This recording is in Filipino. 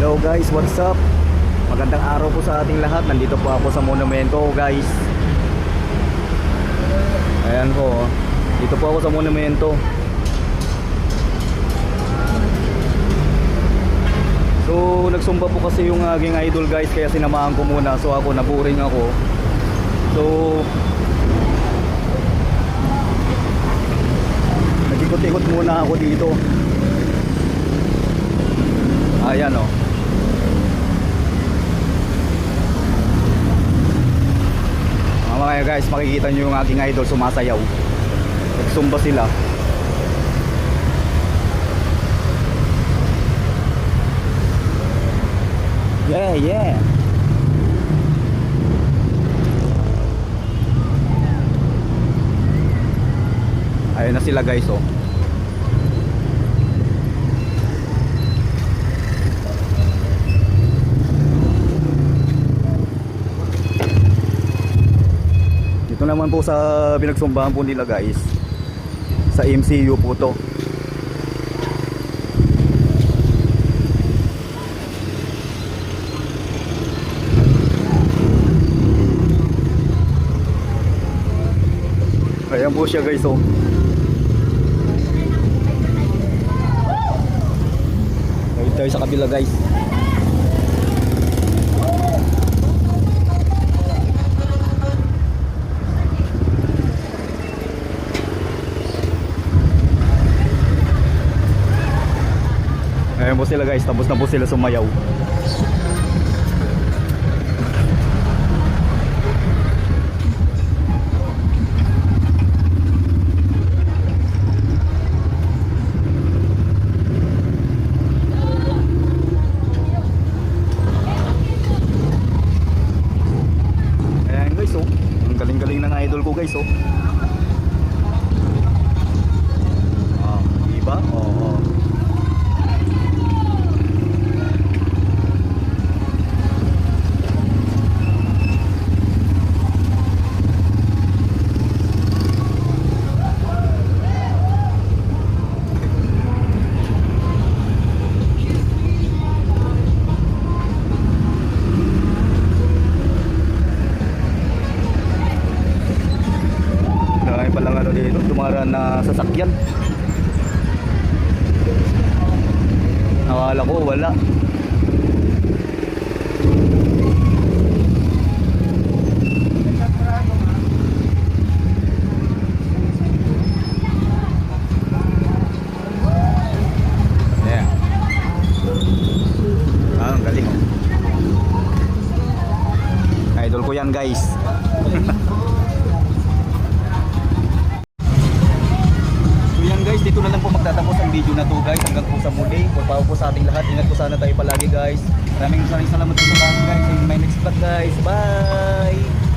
Hello guys, what's up? Magandang araw po sa ating lahat. Nandito po ako sa monumento guys. Ayan po, dito po ako sa monumento. So nagsumba po kasi yung aking idol guys, kaya sinamahan ko muna. So ako, naburing ako. So nag-ikot-ikot muna ako dito. Ayan o. Mamaya guys, makikita nyo yung aking idol sumasayaw. Nagsumba sila. Yeah, yeah. Ayun na sila guys oh. Ito naman po sa pinagsumbahan po nila guys, sa MCU po to. Ayan po siya guys oh. Ayun tayo sa kabila guys. Ayan po sila guys, tapos na po sila sumayaw. Ayan guys oh, ang galing-galing ng idol ko guys oh. Diba? Oo. Dahil palang ano dito, dumaraan na sasakyan. Nakala ko wala. Yeah. Ang galing oh. Idol ko yan guys. Guys, dito na lang po magtatapos ang video na to guys. Hanggang po sa muli. Pagpapaw po sa ating lahat. Ingat po sana tayo palagi guys. Maraming salamat po sa lahat guys. In my next vlog guys. Bye!